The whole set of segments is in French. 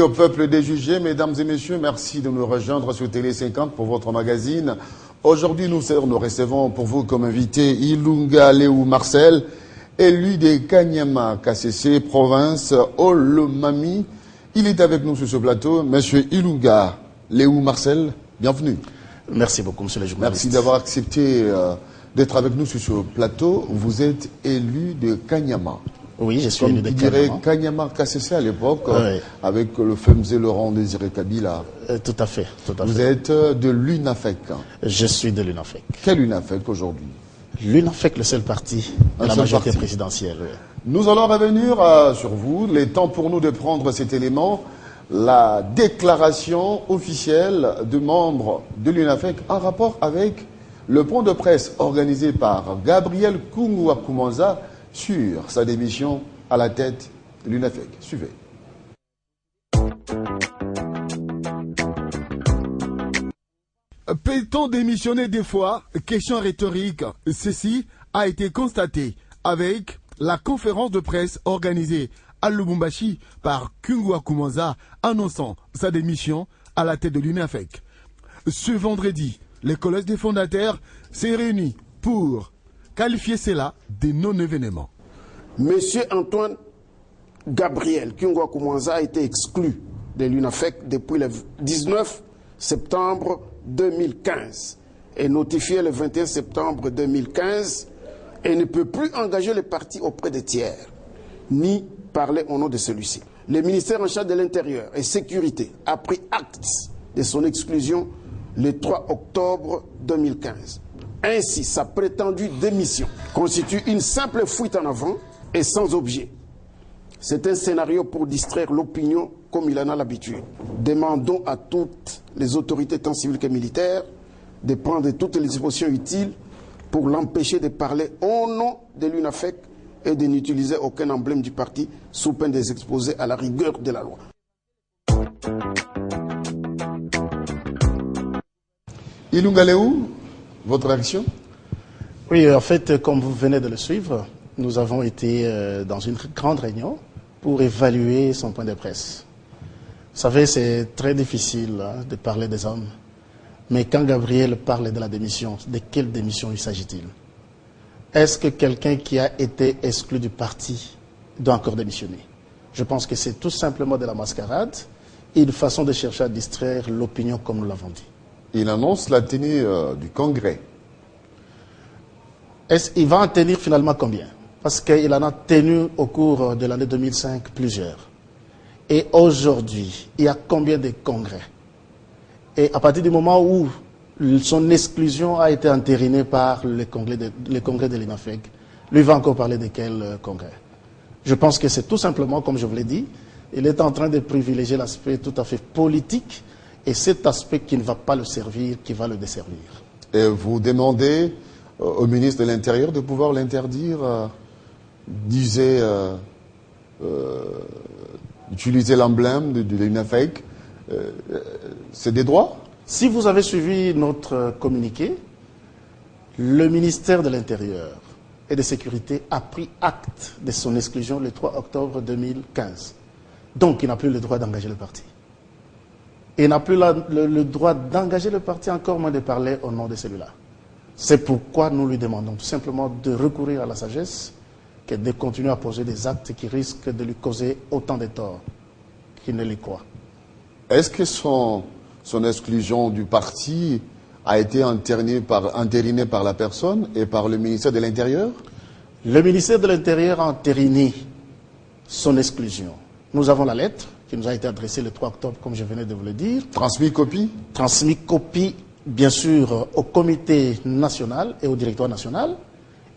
au peuple des jugés, mesdames et messieurs, merci de nous rejoindre sur Télé 50 pour votre magazine. Aujourd'hui, nous recevons pour vous comme invité Ilunga Léou Marcel, élu de Kanyama KCC, province Olomami. Il est avec nous sur ce plateau. Monsieur Ilunga Léou Marcel, bienvenue. Merci beaucoup, monsieur le journaliste. Merci d'avoir accepté d'être avec nous sur ce plateau. Vous êtes élu de Kanyama. Oui, je suis élu de Kanyama. Comme dirait Kanyama KCC à l'époque, oui, avec le fameux Laurent Désiré Kabila. Tout à fait, tout à fait. Vous êtes de l'UNAFEC. Je suis de l'UNAFEC. Quel UNAFEC aujourd'hui? L'UNAFEC, le seul parti de la majorité présidentielle. Oui. Nous allons revenir sur vous. Il est temps pour nous de prendre cet élément. La déclaration officielle de membres de l'UNAFEC en rapport avec le point de presse organisé par Gabriel Koungouakoumouanza sur sa démission à la tête de l'UNAFEC. Suivez. Peut-on démissionner des fois? Question rhétorique. Ceci a été constaté avec la conférence de presse organisée à Lubumbashi par Koungouakoumouanza annonçant sa démission à la tête de l'UNAFEC. Ce vendredi, le collège des fondateurs s'est réuni pour qualifier cela de non-événement. Monsieur Antoine Gabriel Koungouakoumouanza a été exclu de l'UNAFEC depuis le 19 septembre 2015 et notifié le 21 septembre 2015 et ne peut plus engager le parti auprès des tiers, ni parler au nom de celui-ci. Le ministère en charge de l'Intérieur et Sécurité a pris acte de son exclusion le 3 octobre 2015. Ainsi, sa prétendue démission constitue une simple fuite en avant et sans objet. C'est un scénario pour distraire l'opinion comme il en a l'habitude. Demandons à toutes les autorités tant civiles que militaires de prendre toutes les dispositions utiles pour l'empêcher de parler au nom de l'UNAFEC et de n'utiliser aucun emblème du parti sous peine de les exposer à la rigueur de la loi. Ilunga Léou, votre réaction? Oui, en fait, comme vous venez de le suivre, nous avons été dans une grande réunion pour évaluer son point de presse. Vous savez, c'est très difficile de parler des hommes. Mais quand Gabriel parle de la démission, de quelle démission il s'agit-il? Est-ce que quelqu'un qui a été exclu du parti doit encore démissionner? Je pense que c'est tout simplement de la mascarade et une façon de chercher à distraire l'opinion comme nous l'avons dit. Il annonce la tenue du congrès. Il va en tenir finalement combien? Parce qu'il en a tenu au cours de l'année 2005 plusieurs. Et aujourd'hui, il y a combien de congrès? Et à partir du moment où son exclusion a été entérinée par le congrès de l'UNAFEC, lui va encore parler de quel congrès? Je pense que c'est tout simplement, comme je vous l'ai dit, il est en train de privilégier l'aspect tout à fait politique et cet aspect qui ne va pas le servir, qui va le desservir. Et vous demandez au ministre de l'Intérieur de pouvoir l'interdire, utiliser l'emblème de l'UNAFEC. C'est des droits? Si vous avez suivi notre communiqué, le ministère de l'Intérieur et de Sécurité a pris acte de son exclusion le 3 octobre 2015. Donc, il n'a plus le droit d'engager le parti. Il n'a plus le droit d'engager le parti, encore moins de parler au nom de celui-là. C'est pourquoi nous lui demandons tout simplement de recourir à la sagesse que de continuer à poser des actes qui risquent de lui causer autant de torts qu'il ne l'y croit. Est-ce que son exclusion du parti a été entérinée par la personne et par le ministère de l'Intérieur? Le ministère de l'Intérieur a entériné son exclusion. Nous avons la lettre qui nous a été adressée le 3 octobre, comme je venais de vous le dire. Transmis copie? Transmis copie, bien sûr, au comité national et au directoire national,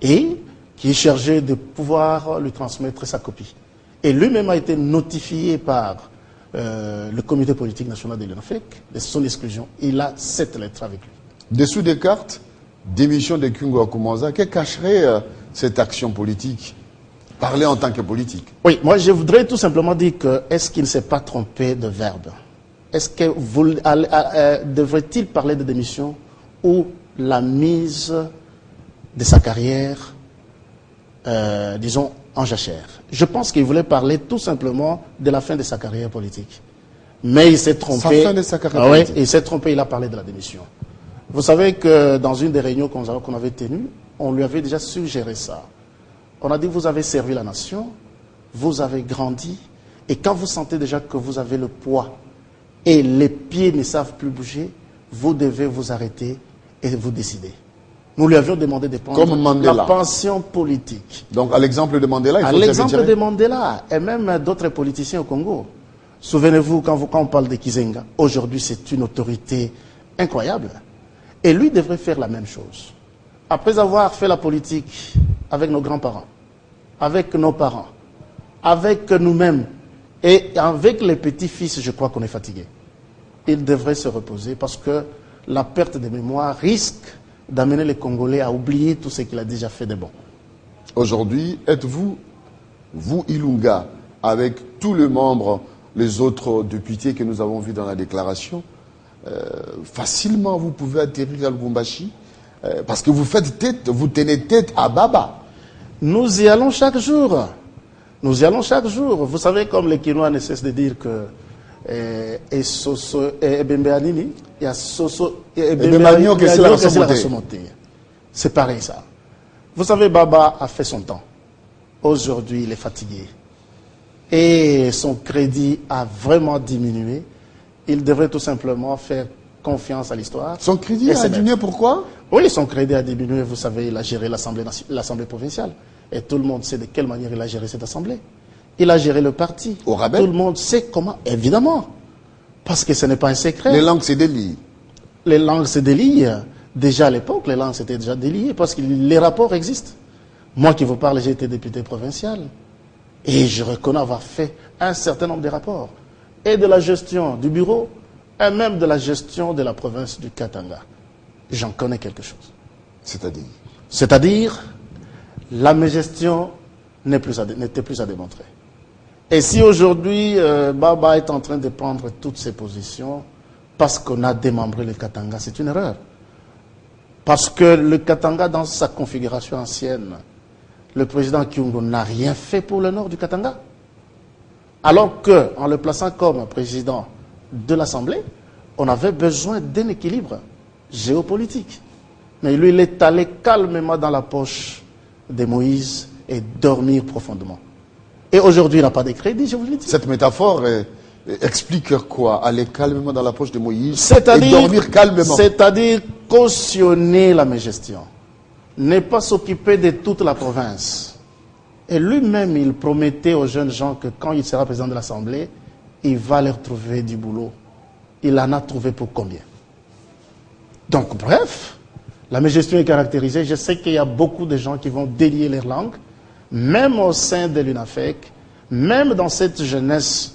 et qui est chargé de pouvoir lui transmettre sa copie. Et lui-même a été notifié par le comité politique national de l'UNAFEC de son exclusion. Il a cette lettre avec lui. Dessous des cartes, démission de Koungouakoumouanza, que cacherait cette action politique? Parler en tant que politique. Oui, moi je voudrais tout simplement dire que est-ce qu'il ne s'est pas trompé de verbe? Est-ce que devrait-il parler de démission ou la mise de sa carrière, disons, en jachère? Je pense qu'il voulait parler tout simplement de la fin de sa carrière politique. Mais il s'est trompé. Sa fin de sa carrière Ah ouais, politique. il s'est trompé, il a parlé de la démission. Vous savez que dans une des réunions qu'on avait tenues, on lui avait déjà suggéré ça. On a dit, vous avez servi la nation, vous avez grandi, et quand vous sentez déjà que vous avez le poids et les pieds ne savent plus bouger, vous devez vous arrêter et vous décider. Nous lui avions demandé de prendre Comme Mandela. la pension politique. Donc, à l'exemple de Mandela, il À faut se l'exemple retirer. de Mandela et même d'autres politiciens au Congo. Souvenez-vous, quand on parle de Kizenga, aujourd'hui c'est une autorité incroyable. Et lui devrait faire la même chose. Après avoir fait la politique avec nos grands-parents, avec nos parents, avec nous-mêmes et avec les petits-fils, je crois qu'on est fatigué. Il devrait se reposer parce que la perte de mémoire risque d'amener les Congolais à oublier tout ce qu'il a déjà fait de bon. Aujourd'hui, êtes-vous, vous Ilunga, avec tous les membres, les autres députés que nous avons vus dans la déclaration, facilement vous pouvez atterrir à Lubumbashi parce que vous faites tête, vous tenez tête à Baba. Nous y allons chaque jour. Nous y allons chaque jour. Vous savez, comme les Kinois ne cessent de dire que c'est pareil ça. Vous savez, Baba a fait son temps. Aujourd'hui, il est fatigué. Et son crédit a vraiment diminué. Il devrait tout simplement faire confiance à l'histoire. Son crédit a diminué, pourquoi? Oui, son crédit a diminué. Vous savez, il a géré l'Assemblée provinciale. Et tout le monde sait de quelle manière il a géré cette Assemblée. Il a géré le parti. Au rabais? Tout le monde sait comment. Évidemment. Parce que ce n'est pas un secret. Les langues se délient. Les langues se délient. Déjà à l'époque, les langues s'étaient déjà déliées parce que les rapports existent. Moi qui vous parle, j'ai été député provincial. Et je reconnais avoir fait un certain nombre de rapports. Et de la gestion du bureau, et même de la gestion de la province du Katanga. J'en connais quelque chose. C'est-à-dire? C'est-à-dire, la mégestion n'était plus à démontrer. Et si aujourd'hui, Baba est en train de prendre toutes ses positions parce qu'on a démembré le Katanga, c'est une erreur. Parce que le Katanga, dans sa configuration ancienne, le président Kyungo n'a rien fait pour le nord du Katanga. Alors qu'en le plaçant comme président de l'Assemblée, on avait besoin d'un équilibre géopolitique. Mais lui, il est allé calmement dans la poche de Moïse et dormir profondément. Et aujourd'hui, il n'a pas de crédit, je vous le dis. Cette métaphore explique quoi? Aller calmement dans la poche de Moïse et C'est-à-dire, dormir calmement. c'est-à-dire cautionner la mégestion. Ne pas s'occuper de toute la province. Et lui-même, il promettait aux jeunes gens que quand il sera président de l'Assemblée, il va leur trouver du boulot. Il en a trouvé pour combien? Donc, bref, la mégestion est caractérisée. Je sais qu'il y a beaucoup de gens qui vont délier leur langue, même au sein de l'UNAFEC, même dans cette jeunesse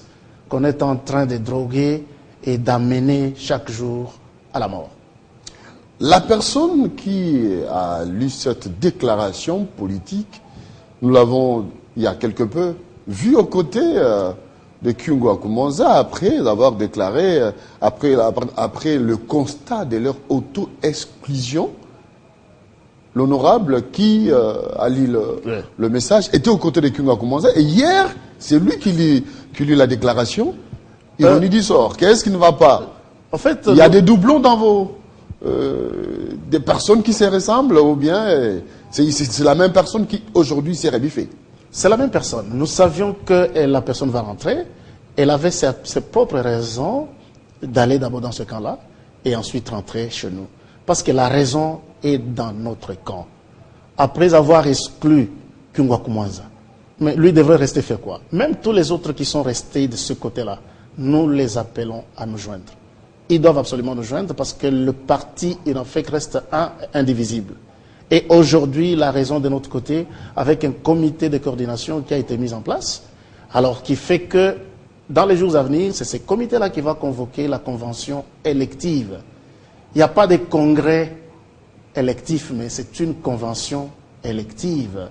qu'on est en train de droguer et d'amener chaque jour à la mort. La personne qui a lu cette déclaration politique, nous l'avons, il y a quelque peu, vu aux côtés de Kyungo Akumonza après avoir déclaré, après le constat de leur auto-exclusion, l'honorable qui a lu le message était aux côtés de Kyungo Akumonza. Et hier, c'est lui qui lit la déclaration. Ironie du sort. Qu'est-ce qui ne va pas? En fait, il y a des doublons dans vos... des personnes qui se ressemblent ou bien c'est la même personne qui aujourd'hui s'est rebiffée? C'est la même personne. Nous savions que la personne va rentrer. Elle avait ses propres raisons d'aller d'abord dans ce camp-là et ensuite rentrer chez nous. Parce que la raison est dans notre camp. Après avoir exclu Kyungo Akumonza, mais lui devrait rester faire quoi? Même tous les autres qui sont restés de ce côté-là, nous les appelons à nous joindre. Ils doivent absolument nous joindre parce que le parti UNAFEC reste indivisible. Et aujourd'hui, la raison de notre côté, avec un comité de coordination qui a été mis en place, alors qui fait que dans les jours à venir, c'est ce comité-là qui va convoquer la convention élective. Il n'y a pas de congrès électif, mais c'est une convention élective.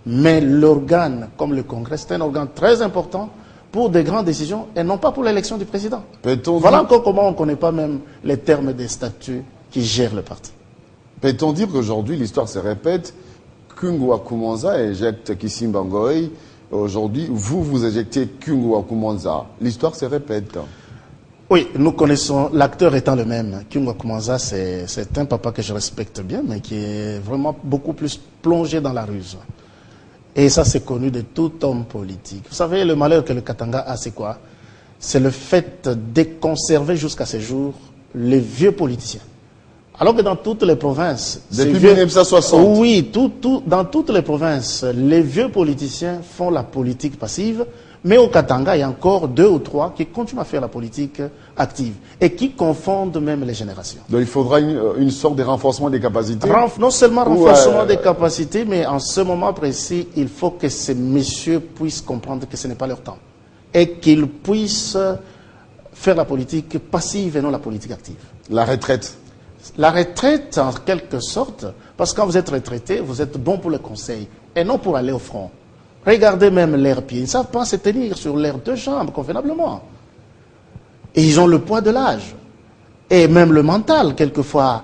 Mais l'organe, comme le congrès, c'est un organe très important pour des grandes décisions et non pas pour l'élection du président. Voilà encore comment on ne connaît pas même les termes des statuts qui gèrent le parti. Peut-on dire qu'aujourd'hui, l'histoire se répète, Kyungo Akumonza éjecte Kisimba Ngoï, aujourd'hui, vous éjectez Kyungo Akumonza. L'histoire se répète. Oui, nous connaissons, l'acteur étant le même. Kingwa Kumanza, c'est un papa que je respecte bien, mais qui est vraiment beaucoup plus plongé dans la ruse. Et ça, c'est connu de tout homme politique. Vous savez, le malheur que le Katanga a, c'est quoi? C'est le fait de conserver jusqu'à ces jours les vieux politiciens. Alors que dans toutes les provinces... Depuis 1960. Oui, dans toutes les provinces, les vieux politiciens font la politique passive, mais au Katanga, il y a encore 2 ou 3 qui continuent à faire la politique active et qui confondent même les générations. Donc il faudra une sorte de renforcement des capacités. Non seulement renforcement des capacités, mais en ce moment précis, il faut que ces messieurs puissent comprendre que ce n'est pas leur temps. Et qu'ils puissent faire la politique passive et non la politique active. La retraite. La retraite, en quelque sorte, parce que quand vous êtes retraité, vous êtes bon pour le conseil et non pour aller au front. Regardez même leurs pieds. Ils ne savent pas se tenir sur leurs 2 jambes convenablement. Et ils ont le poids de l'âge. Et même le mental, quelquefois,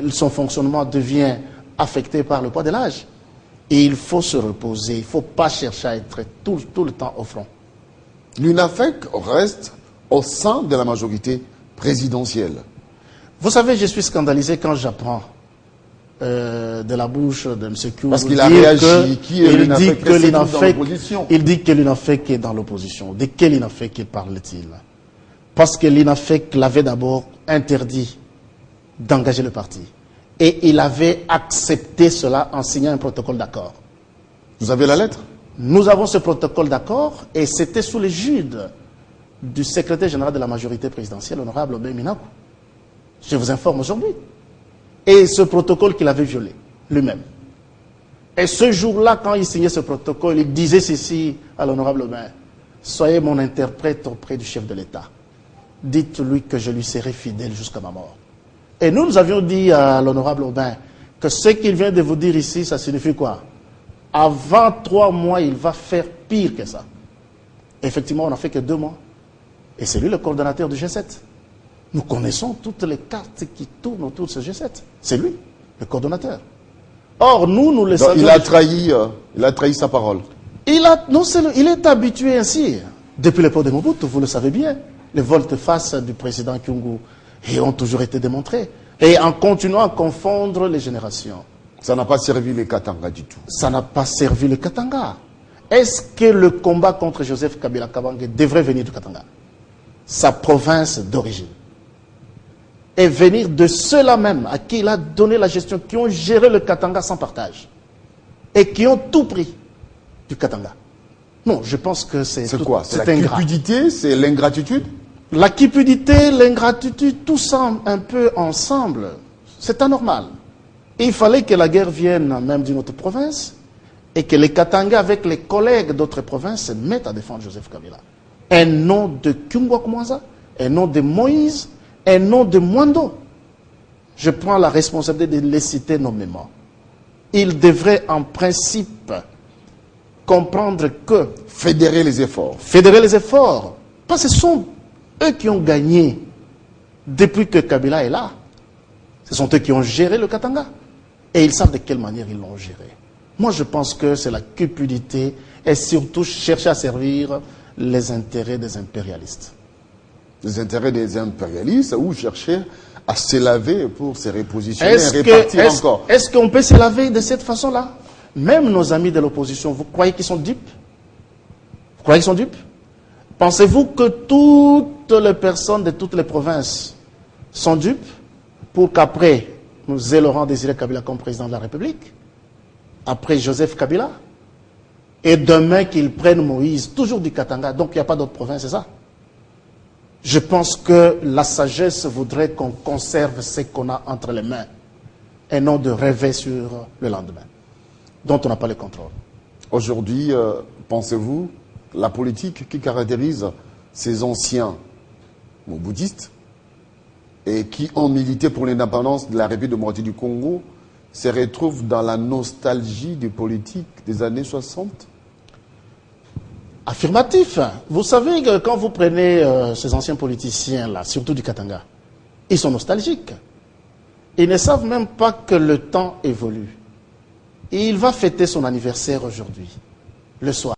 son fonctionnement devient affecté par le poids de l'âge. Et il faut se reposer. Il ne faut pas chercher à être tout le temps au front. L'UNAFEC reste au sein de la majorité présidentielle. Vous savez, je suis scandalisé quand j'apprends de la bouche de M. Kourou. Parce qu'il a réagi. Il dit que l'UNAFEC est dans l'opposition. De quel UNAFEC parle-t-il? Parce que l'UNAFEC l'avait d'abord interdit d'engager le parti. Et il avait accepté cela en signant un protocole d'accord. Vous avez la lettre? Nous avons ce protocole d'accord et c'était sous l'égide du secrétaire général de la majorité présidentielle, l'honorable Obey Minaku. Je vous informe aujourd'hui. Et ce protocole qu'il avait violé, lui-même. Et ce jour-là, quand il signait ce protocole, il disait ceci à l'honorable Obey: soyez mon interprète auprès du chef de l'État. Dites-lui que je lui serai fidèle jusqu'à ma mort. Et nous avions dit à l'honorable Aubin que ce qu'il vient de vous dire ici, ça signifie quoi? Avant 3 mois, il va faire pire que ça. Effectivement, on n'a fait que 2 mois. Et c'est lui le coordonnateur du G7. Nous connaissons toutes les cartes qui tournent autour de ce G7. C'est lui, le coordonnateur. Or, nous le savons. Il a trahi sa parole. Il est habitué ainsi. Depuis l'époque de Mobutu, vous le savez bien. Les volte-face du président Kyungu ont toujours été démontrés. Et en continuant à confondre les générations. Ça n'a pas servi les Katanga du tout. Ça n'a pas servi le Katanga. Est-ce que le combat contre Joseph Kabila Kabange devrait venir du Katanga? Sa province d'origine. Et venir de ceux-là même à qui il a donné la gestion, qui ont géré le Katanga sans partage. Et qui ont tout pris du Katanga. Non, je pense que c'est... C'est quoi? C'est la cupidité? C'est l'ingratitude? La cupidité, l'ingratitude, tout ça un peu ensemble, c'est anormal. Et il fallait que la guerre vienne même d'une autre province et que les Katanga, avec les collègues d'autres provinces, se mettent à défendre Joseph Kabila. Un nom de Kingwa Kumanza, un nom de Moïse, un nom de Mwando. Je prends la responsabilité de les citer nommément. Ils devraient en principe comprendre que... Fédérer les efforts. Fédérer les efforts. Parce que ce sont eux qui ont gagné depuis que Kabila est là. Ce sont eux qui ont géré le Katanga. Et ils savent de quelle manière ils l'ont géré. Moi, je pense que c'est la cupidité et surtout chercher à servir les intérêts des impérialistes. Les intérêts des impérialistes ou chercher à se laver pour se repositionner et répartir encore. Est-ce qu'on peut se laver de cette façon-là? Même nos amis de l'opposition, vous croyez qu'ils sont dupes? Vous croyez qu'ils sont dupes? Pensez-vous que toutes les personnes de toutes les provinces sont dupes pour qu'après, nous ayons Laurent Désiré Kabila comme président de la République, après Joseph Kabila, et demain qu'ils prennent Moïse, toujours du Katanga, donc il n'y a pas d'autres provinces, c'est ça? Je pense que la sagesse voudrait qu'on conserve ce qu'on a entre les mains, et non de rêver sur le lendemain, dont on n'a pas le contrôle. Aujourd'hui, pensez-vous, la politique qui caractérise ces anciens bouddhistes et qui ont milité pour l'indépendance de la République démocratique du Congo se retrouve dans la nostalgie des politiques des années 60? Affirmatif. Vous savez que quand vous prenez ces anciens politiciens-là, surtout du Katanga, ils sont nostalgiques. Ils ne savent même pas que le temps évolue. Et il va fêter son anniversaire aujourd'hui, le soir.